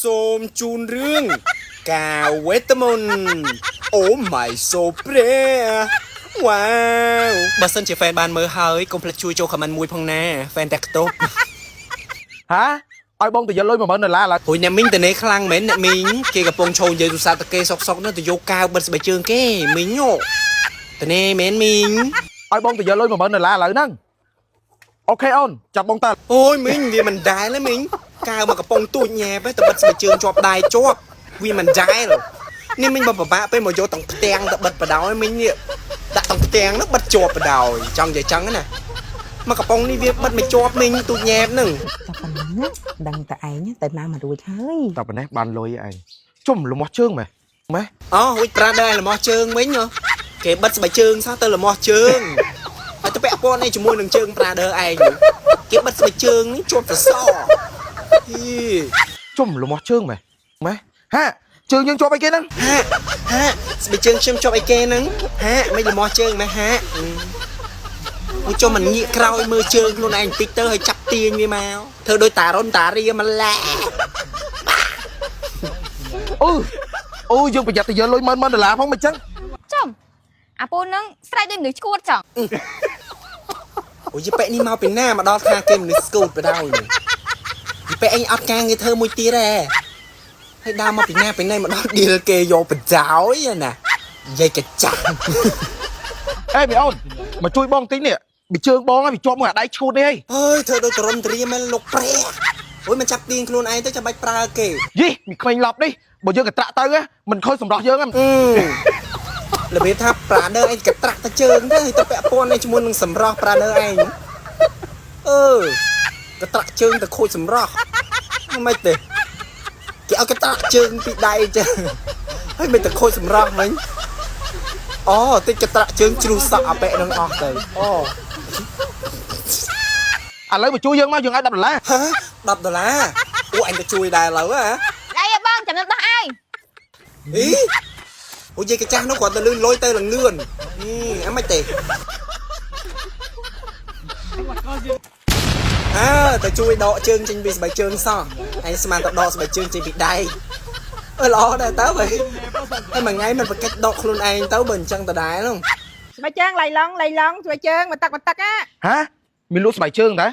សូមជូនរឿងការវេទមន្តអូ my so pretty វ៉ាវបើសិនជាហ្វេនបានមើលហើយកុំភ្លេចជួយចូលខមមិនមួយផងណាហ្វេនតែខ្ទប់ហាឲ្យបងទៅយកលុយ$10000ឡើយហួយអ្នកមីងតនេខ្លាំងមែនអ្នកមីងគេកំពុងឈោនិយាយទូរស័ព្ទទៅគេសុកនោះទៅយកកាវបិទស្បែកជើងគេមីងតនេមែនមីងឲ្យបងទៅយកលុយ$10000ឡើយឥឡូវហ្នឹងអូខេអូនចាប់បងតើអូយមីងវាមិនដែលទេមីងកាវមកកំពុងទូចញ៉ែទៅបិទស្បែកជើងជាប់ដៃជាប់វាមិនដែលនេះមីងបើពិបាកពេលមកយកទាំងផ្ទាំងទៅបិទបដ ாய்មីងនេះដាក់ទាំងផ្ទាំងនោះបិទជាប់បដ ாய்ចង់និយាយចឹងណាមកកំប៉ុងនេះវាបិទមិនជាប់មីងទូចញ៉ែហ្នឹងតែប៉ុណ្ណឹងណាដឹងតែឯងទៅណាមករួចហើយតែប៉ុណ្ណេះបានលុយឯងជុំលមាស់ជើងម៉េះអូហួចប្រាដែរលមាស់ជើងវិញគេបិទស្បែកជើងសោះទៅលមាស់ជើងហើយទៅពាក់ព័ន្ធនេះជាមួយនឹងជើងប្រាដឯងគេបិទស្បែកជើងនេះជាប់សសរជុំលមាស់ជើងម៉េះហាជើងយើងជាប់អីគេហ្នឹងហាស្បែកជើងខ្ញុំជាប់អីគេហ្នឹងហាមិនលមាស់ជើងម៉េះហាមួយចុះមិនងាកក្រោយមើលជើងខ្លួនឯងបន្តិចទៅហើយចាប់ទាញវាមកធ្វើដូចតារុនតារាម្លែអូយើងប្រយ័ត្នទៅយកលុយ$10000ផងមិនចឹងចំអាពូនឹងស្រែកដូចមនុស្សឈួតចង់អូយប៉ែនេះមកពីណាមកដល់ថាគេមនុស្សស្គូតបដ ாய்នេះប៉ែអញអត់ការងារធ្វើមួយទៀតទេហើយដើរមកពីណាពីណីមកដល់ឌីលគេយកបដ ாய்ណានិយាយកចាស់អេមីអូនមកជួយបងតិចនេះពីជើងបងហើយវាជាប់មកអាដៃឈូតនេះអើយធ្វើដូចក្រុមត្រៀមលោកព្រះអូយមិនចាប់ទាញខ្លួនឯងទៅចាំបាច់ប្រើគេយីមីក្មេងឡប់នេះបើយើងកត្រាក់ទៅមិនខូចសម្រស់យើងហ្នឹងរបៀបថាប្រាណឺឯងកត្រាក់ទៅជើងទៅហើយទៅពាក់ព័ន្ធឯងជាមួយនឹងសម្រស់ប្រាណឺឯងកត្រាក់ជើងទៅខូចសម្រស់មិនទេគេឲ្យកត្រាក់ជើងពីដៃចឹងហើយមិនទៅខូចសម្រស់វិញអូតិចកត្រាក់ជើងជ្រុះសក់អាប៉ែនឹងអស់ទៅអូឥឡូវមកជួយយើងមកយើងឲ្យ$10ហ៎$10អូអញទៅជួយដែរឥឡូវហ៎ដៃបងចាំនឹងដោះឲ្យអូយយាយកចាស់នោះគាត់ទៅលឿនលុយទៅលឿនអីមិនទេទៅជួយដកជើងចេញពីស្បែកជើងសោះហើយស្មានទៅដកស្បែកជើងចេញពីដៃល្អដែរតើបើហើយមួយថ្ងៃមិនប្រកិច្ចដកខ្លួនឯងទៅបើអញ្ចឹងដដែលហ្នឹងស្បែកជើងឡៃឡងស្បែកជើងមកទឹកហាមានលក់ស្បែកជើងតា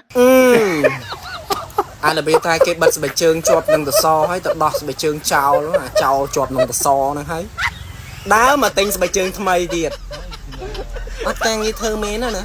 អារបៀបថាគេបិទស្បែកជើងជាប់នឹងសសរហើយទៅដោះស្បែកជើងចោលចោលជាប់នឹងសសរហ្នឹងហើយដើរមកទិញស្បែកជើងថ្មីទៀតអត់ការងារធ្វើមែនណា